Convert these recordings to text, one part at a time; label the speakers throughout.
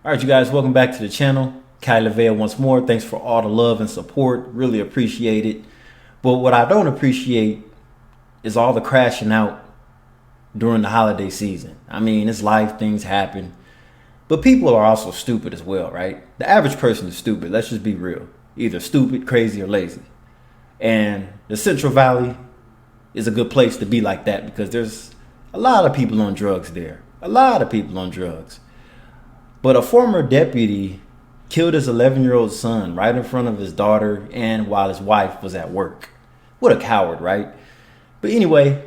Speaker 1: All right, you guys, welcome back to the channel. Kai LaVale once more. Thanks for all the love and support. Really appreciate it. But what I don't appreciate is all the crashing out during the holiday season. I mean, it's life, things happen. But people are also stupid as well, right? The average person is stupid. Let's just be real. Either stupid, crazy, or lazy. And the Central Valley is a good place to be like that because there's a lot of people on drugs there. A lot of people on drugs. But a former deputy killed his 11-year-old son right in front of his daughter and while his wife was at work. What a coward, right? But anyway,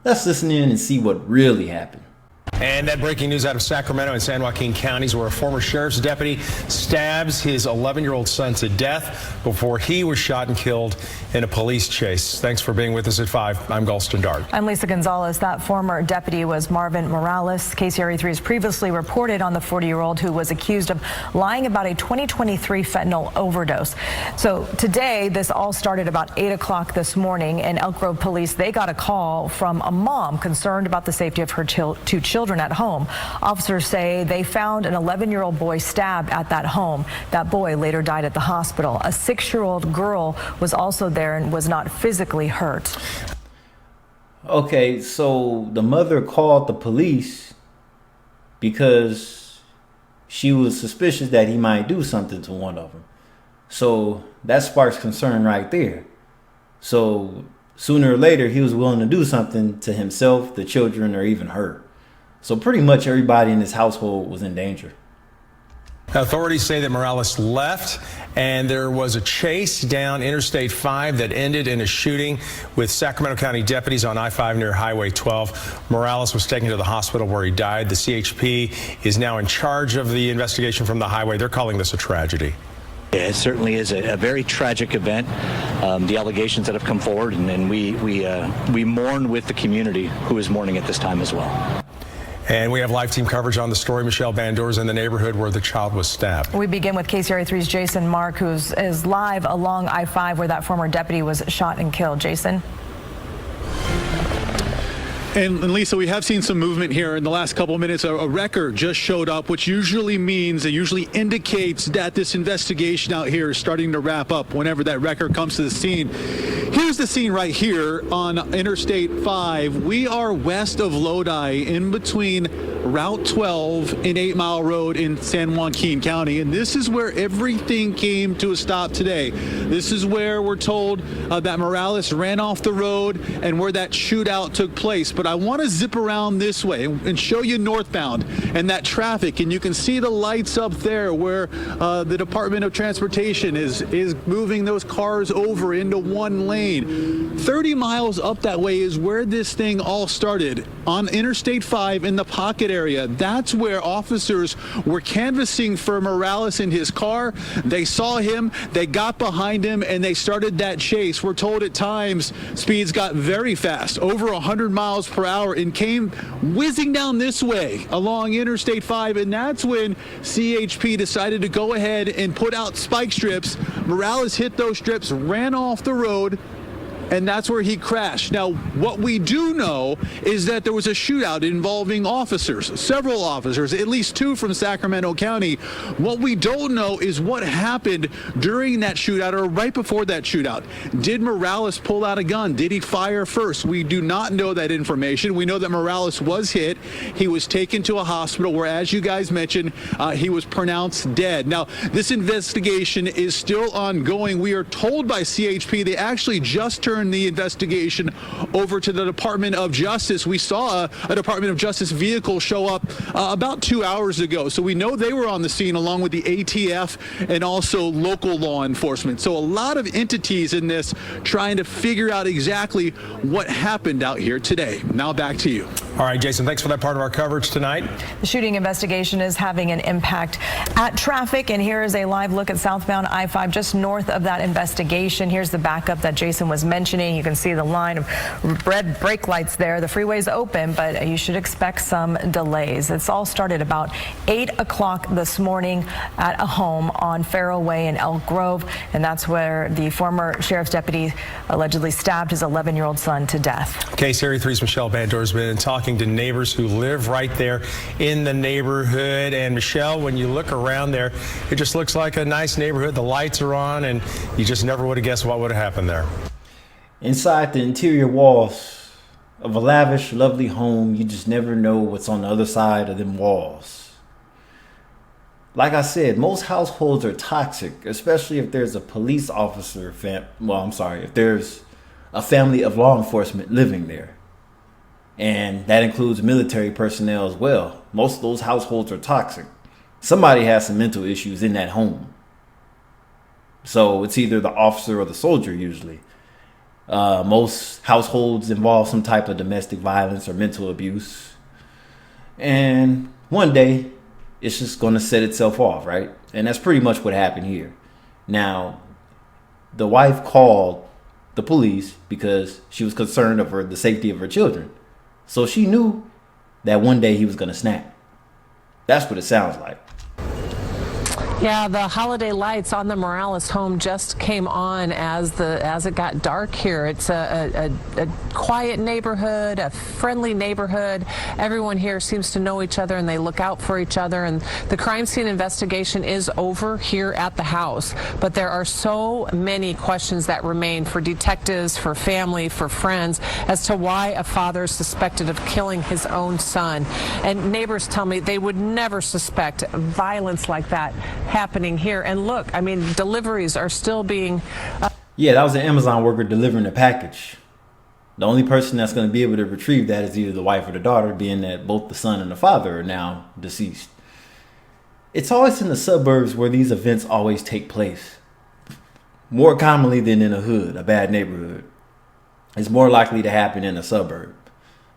Speaker 1: let's listen in and see what really happened.
Speaker 2: And that breaking news out of Sacramento and San Joaquin counties where a former sheriff's deputy stabs his 11-year-old son to death before he was shot and killed in a police chase. Thanks for being with us at 5. I'm Galston Dart.
Speaker 3: I'm Lisa Gonzalez. That former deputy was Marvin Morales. KCRA3 has previously reported on the 40-year-old who was accused of lying about a 2023 fentanyl overdose. So today, this all started about 8 o'clock this morning, and Elk Grove police, they got a call from a mom concerned about the safety of her two children at home. Officers say they found an 11-year-old boy stabbed at that home. That boy later died at the hospital. A 6-year-old girl was also there and was not physically hurt.
Speaker 1: Okay, so the mother called the police because she was suspicious that he might do something to one of them. So that sparks concern right there. So sooner or later, he was willing to do something to himself, the children, or even her. So pretty much everybody in this household was in danger.
Speaker 2: Authorities say that Morales left and there was a chase down Interstate 5 that ended in a shooting with Sacramento County deputies on I-5 near Highway 12. Morales was taken to the hospital where he died. The CHP is now in charge of the investigation from the highway. They're calling this a tragedy.
Speaker 4: Yeah, it certainly is a very tragic event. The allegations that have come forward, and we mourn with the community who is mourning at this time as well.
Speaker 2: And we have live team coverage on the story. Michelle Bandor's in the neighborhood where the child was stabbed.
Speaker 3: We begin with KCRA3's Jason Mark, who is live along I-5 where that former deputy was shot and killed. Jason?
Speaker 5: And Lisa, we have seen some movement here in the last couple of minutes. A wrecker just showed up, which usually indicates that this investigation out here is starting to wrap up whenever that wrecker comes to the scene. Here's the scene right here on Interstate 5. We are west of Lodi, in between Route 12 and 8 Mile Road in San Joaquin County. And this is where everything came to a stop today. This is where we're told that Morales ran off the road and where that shootout took place. But I want to zip around this way and show you northbound and that traffic. And you can see the lights up there where the Department of Transportation is moving those cars over into one lane. 30 miles up that way is where this thing all started, on Interstate 5 in the Pocket area. That's where officers were canvassing for Morales in his car. They saw him, they got behind him, and they started that chase. We're told at times speeds got very fast, over 100 miles per hour, and came whizzing down this way along Interstate 5. And that's when CHP decided to go ahead and put out spike strips. Morales hit those strips, ran off the road, and that's where he crashed. Now, what we do know is that there was a shootout involving officers, several officers, at least 2 from Sacramento County. What we don't know is what happened during that shootout or right before that shootout. Did Morales pull out a gun? Did he fire first? We do not know that information. We know that Morales was hit. He was taken to a hospital where, as you guys mentioned, he was pronounced dead. Now, this investigation is still ongoing. We are told by CHP they actually just turned the investigation over to the Department of Justice. We saw a Department of Justice vehicle show up about 2 hours ago. So we know they were on the scene along with the ATF and also local law enforcement. So a lot of entities in this trying to figure out exactly what happened out here today. Now back to you.
Speaker 2: All right, Jason, thanks for that part of our coverage tonight.
Speaker 3: The shooting investigation is having an impact at traffic, and here is a live look at southbound I-5 just north of that investigation. Here's the backup that Jason was mentioning. mentioning. You can see the line of red brake lights there. The freeway's open, but you should expect some delays. It's all started about 8 o'clock this morning at a home on Farrow Way in Elk Grove, and that's where the former sheriff's deputy allegedly stabbed his 11-year-old son to death.
Speaker 2: Case Area 3's Michelle Bandor's been talking to neighbors who live right there in the neighborhood. And Michelle, when you look around there, it just looks like a nice neighborhood. The lights are on, and you just never would have guessed what would have happened there.
Speaker 1: Inside the interior walls of a lavish, lovely home, you just never know what's on the other side of them walls. Like I said, most households are toxic, especially if there's a police officer, if there's a family of law enforcement living there. And that includes military personnel as well. Most of those households are toxic. Somebody has some mental issues in that home. So it's either the officer or the soldier usually. Most households involve some type of domestic violence or mental abuse. And one day, it's just going to set itself off, right? And that's pretty much what happened here. Now, the wife called the police because she was concerned over the safety of her children. So she knew that one day he was going to snap. That's what it sounds like.
Speaker 6: Yeah, the holiday lights on the Morales home just came on as it got dark here. It's a quiet neighborhood, a friendly neighborhood. Everyone here seems to know each other and they look out for each other. And the crime scene investigation is over here at the house. But there are so many questions that remain for detectives, for family, for friends, as to why a father is suspected of killing his own son. And neighbors tell me they would never suspect violence like that happening here. And look, I mean, deliveries are still being
Speaker 1: Yeah, that was an Amazon worker delivering a package. The only person that's going to be able to retrieve that is either the wife or the daughter, being that both the son and the father are now deceased. It's always in the suburbs where these events always take place. More commonly than in a hood, a bad neighborhood. It's more likely to happen in a suburb.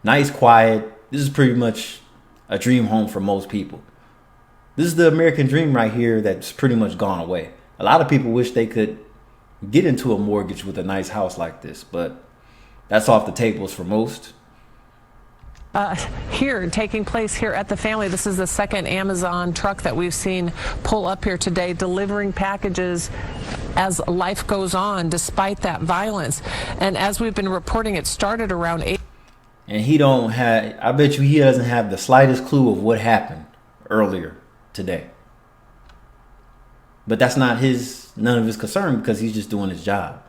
Speaker 1: Nice, quiet. This is pretty much a dream home for most people. This is the American dream right here that's pretty much gone away. A lot of people wish they could get into a mortgage with a nice house like this, but that's off the tables for most.
Speaker 6: Here, taking place here at the family. This is the second Amazon truck that we've seen pull up here today, delivering packages as life goes on, despite that violence. And as we've been reporting, it started around 8.
Speaker 1: And I bet you he doesn't have the slightest clue of what happened earlier today. But that's none of his concern, because he's just doing his job.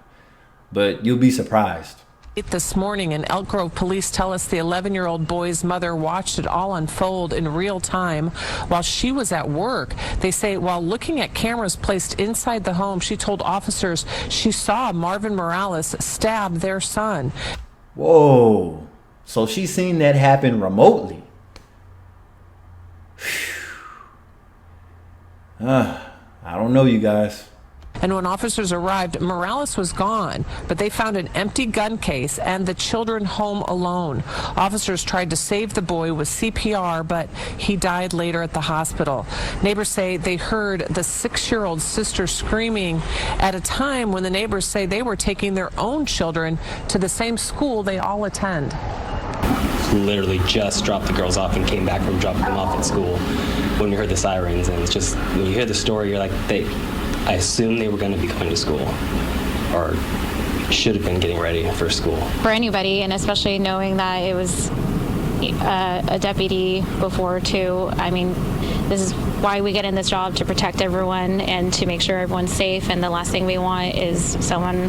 Speaker 1: But you'll be surprised.
Speaker 6: This morning, and Elk Grove police tell us the 11-year-old boy's mother watched it all unfold in real time while she was at work. They say while looking at cameras placed inside the home, she told officers she saw Marvin Morales stab their son.
Speaker 1: Whoa. So she's seen that happen remotely. I don't know, you guys.
Speaker 6: And when officers arrived, Morales was gone, but they found an empty gun case and the children home alone. Officers tried to save the boy with CPR, but he died later at the hospital. Neighbors say they heard the 6-year-old sister screaming at a time when the neighbors say they were taking their own children to the same school they all attend.
Speaker 7: Literally just dropped the girls off and came back from dropping them off at school when we heard the sirens. And it's just, when you hear the story, you're like, I assume they were going to be going to school, or should have been getting ready for school.
Speaker 8: For anybody, and especially knowing that it was a deputy before too, I mean, this is why we get in this job, to protect everyone and to make sure everyone's safe. And the last thing we want is someone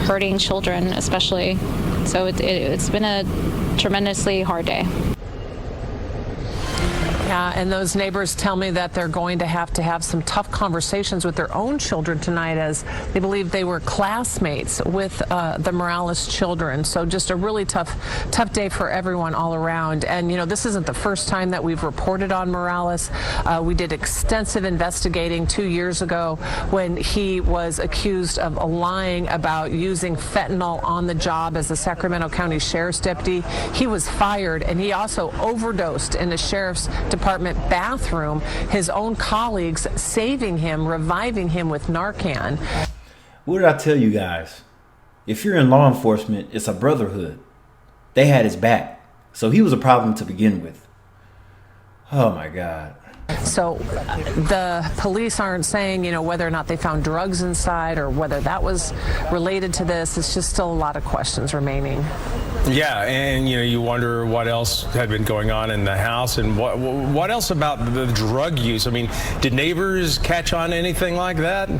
Speaker 8: hurting children, especially. So it's been a tremendously hard day.
Speaker 6: Yeah, and those neighbors tell me that they're going to have some tough conversations with their own children tonight, as they believe they were classmates with the Morales children. So just a really tough day for everyone all around. And, you know, this isn't the first time that we've reported on Morales. We did extensive investigating 2 years ago when he was accused of lying about using fentanyl on the job as a Sacramento County Sheriff's deputy. He was fired, and he also overdosed in the Sheriff's Department bathroom, his own colleagues saving him, reviving him with Narcan.
Speaker 1: What did I tell you guys? if you're in law enforcement, it's a brotherhood. They had his back. So he was a problem to begin with. Oh my God.
Speaker 6: So the police aren't saying, whether or not they found drugs inside or whether that was related to this. It's just still a lot of questions remaining.
Speaker 2: Yeah, and you wonder what else had been going on in the house, and what else about the drug use. I mean, did neighbors catch on to anything like that?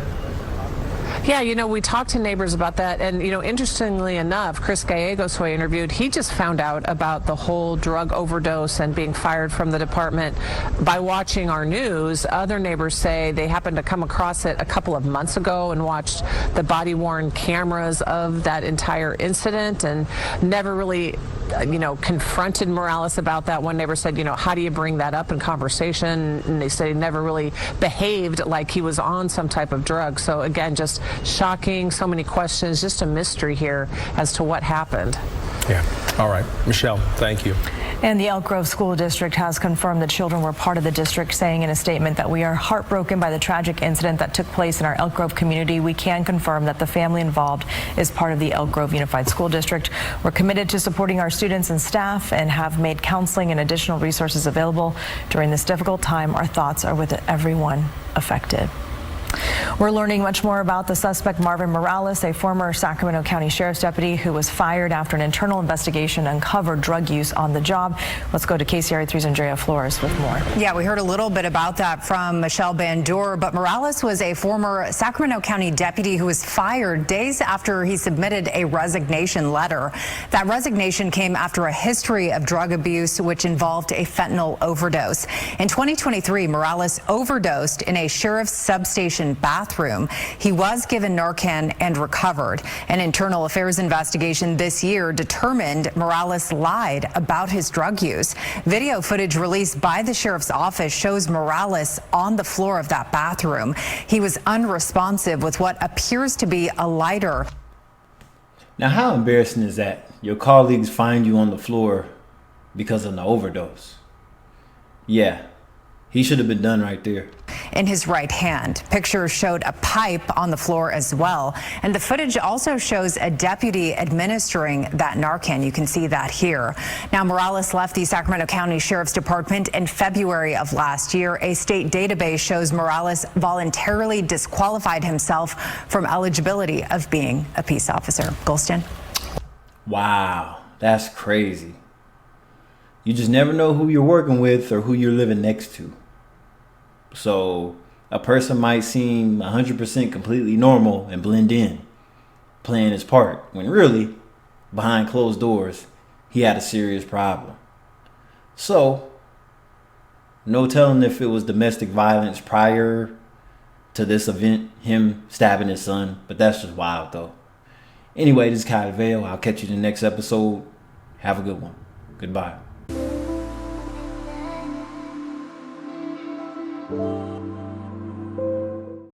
Speaker 6: Yeah, we talked to neighbors about that, and interestingly enough, Chris Gallegos, who I interviewed, he just found out about the whole drug overdose and being fired from the department by watching our news. Other neighbors say they happened to come across it a couple of months ago and watched the body-worn cameras of that entire incident and never really confronted Morales about that. One neighbor said, how do you bring that up in conversation? And they said he never really behaved like he was on some type of drug. So again, just shocking, so many questions, just a mystery here as to what happened.
Speaker 2: Yeah. All right. Michelle, thank you.
Speaker 3: And the Elk Grove School District has confirmed the children were part of the district, saying in a statement that we are heartbroken by the tragic incident that took place in our Elk Grove community. We can confirm that the family involved is part of the Elk Grove Unified School District. We're committed to supporting our students and staff and have made counseling and additional resources available during this difficult time. Our thoughts are with everyone affected. We're learning much more about the suspect Marvin Morales, a former Sacramento County Sheriff's deputy who was fired after an internal investigation uncovered drug use on the job. Let's go to KCRA3's Andrea Flores with more.
Speaker 9: Yeah, we heard a little bit about that from Michelle Bandur, but Morales was a former Sacramento County deputy who was fired days after he submitted a resignation letter. That resignation came after a history of drug abuse, which involved a fentanyl overdose. In 2023, Morales overdosed in a sheriff's substation bathroom. He was given Narcan and recovered. An internal affairs investigation this year determined Morales lied about his drug use. Video footage released by the sheriff's office shows Morales on the floor of that bathroom. He was unresponsive with what appears to be a lighter.
Speaker 1: Now, how embarrassing is that? Your colleagues find you on the floor because of an overdose. Yeah, he should have been done right there.
Speaker 9: In his right hand. Pictures showed a pipe on the floor as well. And the footage also shows a deputy administering that Narcan. You can see that here. Now, Morales left the Sacramento County Sheriff's Department in February of last year. A state database shows Morales voluntarily disqualified himself from eligibility of being a peace officer. Golston.
Speaker 1: Wow, that's crazy. You just never know who you're working with or who you're living next to. So a person might seem 100% completely normal and blend in, playing his part, when really, behind closed doors, he had a serious problem. So, no telling if it was domestic violence prior to this event, him stabbing his son, but that's just wild though. Anyway, this is Kyle Vale. I'll catch you in the next episode. Have a good one. Goodbye.